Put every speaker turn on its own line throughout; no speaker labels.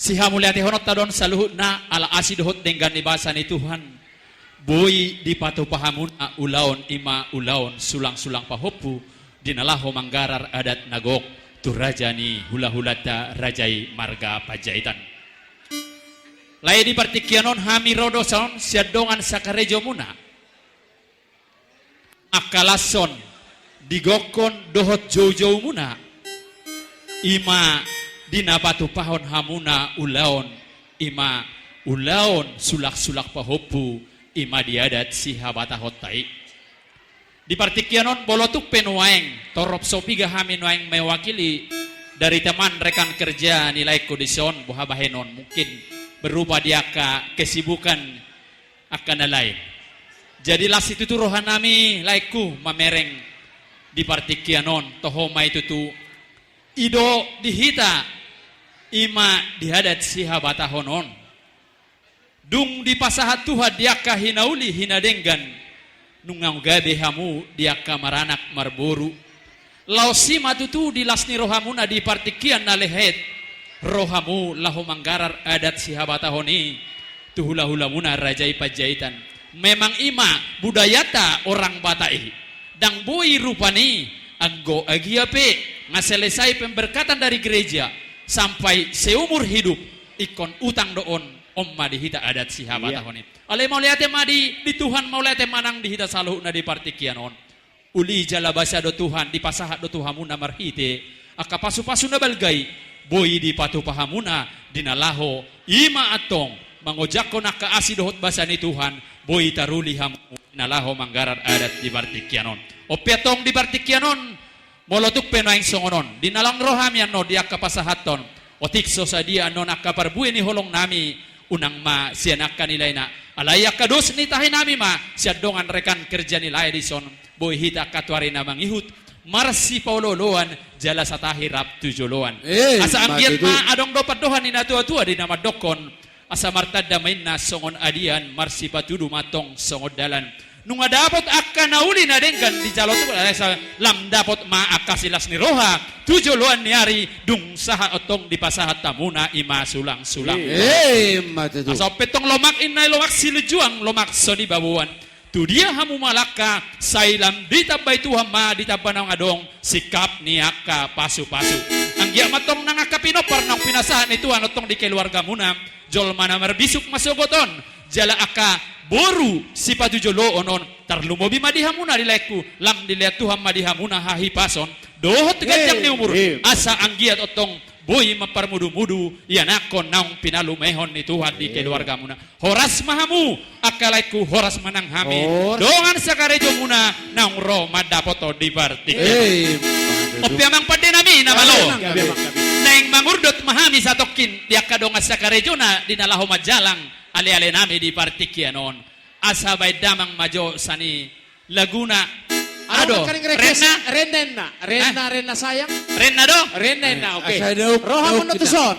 Siha mulia tihonot tadon saluhut na ala asidohot dengan ibasa ni Tuhan. Boy di patu pahamun ulaon ima ulaon sulang-sulang pahopu dinalaho manggarar adat nagok tu raja ni hula-hulata rajai marga pajaitan. Lai di partikianon hami rodoson siadongan sakarejo muna. Akalason digokon dohot jauh-jauh muna. Ima dina batu pahon hamuna ulaon ima ulaon sulak-sulak pahopu ima diadat si habata hotai. Di partikianon bolotuk penuaeng torop sopiga hami nuaeng mewakili dari teman rekan kerja nilai kondison buha bahenon mungkin berupa diaka kesibukan akan lain. Jadilah situ tu rohanami laiku mamereng di partikianon tohoma itu tu ido dihita ima dihadat si habata honon. Dung di pasahat tuha diaka hinauli hinadenggan nungang gabe hamu diaka maranak marboru. Lau sima tutu di lasni rohamuna di partikian nalehet rohamu lahu manggarar adat si habata honi tuhula-hula muna rajai pajaitan. Memang ima budayata orang Batai dang boi rupani anggo agiape ngaselesai pemberkatan dari gereja sampai seumur hidup ikon utang doon omma dihita adat si habata honi. Ale mau lihat madi di Tuhan mau lihat manang dihita saluhna di partikianon. Uli jalabasa do Tuhan di pasahat do Tuhamuna marhite aka pasu-pasu na balgay boy di patu pahamuna dinalaho ima atong mangojako nakaasi dohot basa ni Tuhan boy taruli hamu nalaho manggarar adat di partikianon. Opiatong di partikianon molotuk penaing songonon dinalang roham yan no diaka pasahaton otikso sa dia no nakaparbuin ni holong nami unang ma sianakan nilay na alaya kados ni tahin nami ma siadongan rekan kerja nilay di son boy hita katwari na mangihut marsi pauloloan jala sa tahirap tujoloan. Asa ambiat ma adong dopat dohan ni natua-tua di nama dokon asa martad damain na songon adian marsi patudu matong songod dalan. Nung adapot akka nauli na denggan di jalot sa lam dapot ma akka silas ni roha tujoloan niari dung saha otong di pasahat tamuna ima sulang-sulang. Asa petong lomak inay lomak silujuang lomak soni babuan. Tu dia hamu malaka sailam ditabay Tuhan ma ditabanang adong sikap niaka pasu-pasu. Ang giamatong nangakapinopar ng pinasahan ni Tuhan otong di keluarga muna jol mana merbisuk masugoton jala aka boru si patujolo onon tarlumobi madihamuna dileku lam dilihat Tuhan madihamuna hahipason dohot gajang ni umur asa anggiat otong boy maparmudu-mudu yanakon naung pinalumehon ni Tuhan di keluarga muna horas mahamu akalaiku horas manang hami dongan sakarejo muna naung ro madapoto di bartik opiamang pade nami namalo neng mangurdot mahami satokin dia kadonga sakarejo na dinalaho majalang ale-ale nami di partikianon asa bay damang majo sani Laguna ado Rena sayang Rena do Rena oke roha menutuson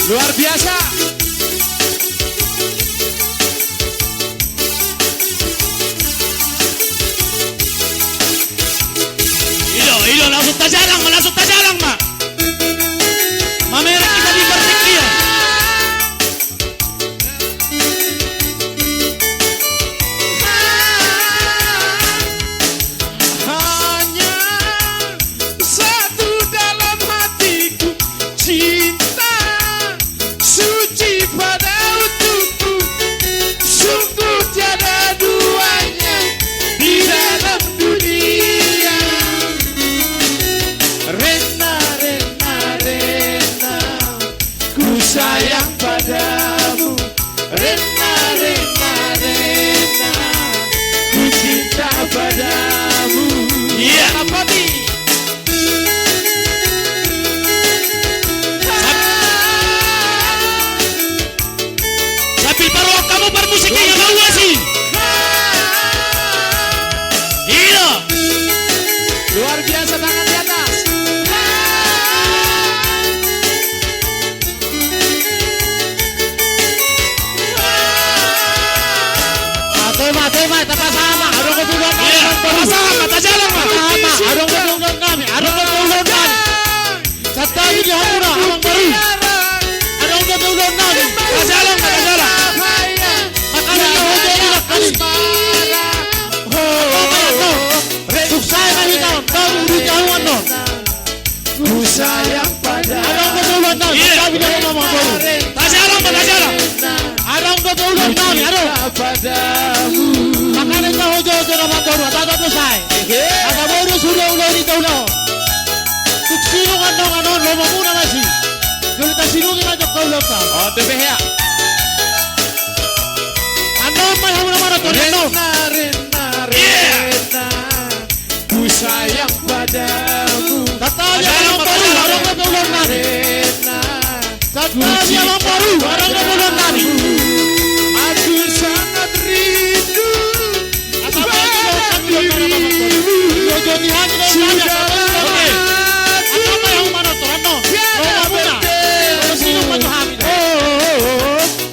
luar biasa. Ilo langsung tajalang ma. Mamerah kita di partikian.
Tema, sama. Adong ketuluan kami.
Iya, sama, tak jalan mah.
Sama, adong ketuluan kami. Adong ketuluan kami. Satagi di hamura, amang baru. Adong ketuluan kami.
Tak jalan, tak jalan.
Makanya hojo nila kami. Suksay kami kawan. Kau udah jauhan no.
Ku sayang pada
Adong ketuluan kami.
Iya.
Kami dari amang baru.
Tak jalan, tak jalan.
Adong ketuluan kami. Adong.
padamu.
Makanya kau hojo amang baru. Tata selesai. Kata baru sudah ulah ni kau no. Tuksino kan no kanon. Loma muna masih. Kalau tak sinungin aja kau lupa.
Oh, TPH ya.
Anon may hamura mana to no.
Rena, ku sayang padamu.
Katanya amang baru. Adong ketuluan kami.
Rena,
Katanya amang baru. Adong ketuluan kami.
aku sangat rindu.
Asal kau kami lo kana amang baru. Hojo ni hanya kau tanya. Oke. Apa yang mana to no. Loma muna. Kalau sino pa to kami.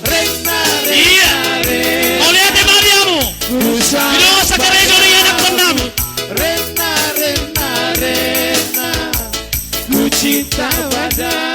Rena,
Iya.
Rena,
Mau lihat Mariamu.
ku sayang
Ino sa karego ni anak ko namin.
Rena, Rena, Rena, ku cinta padamu.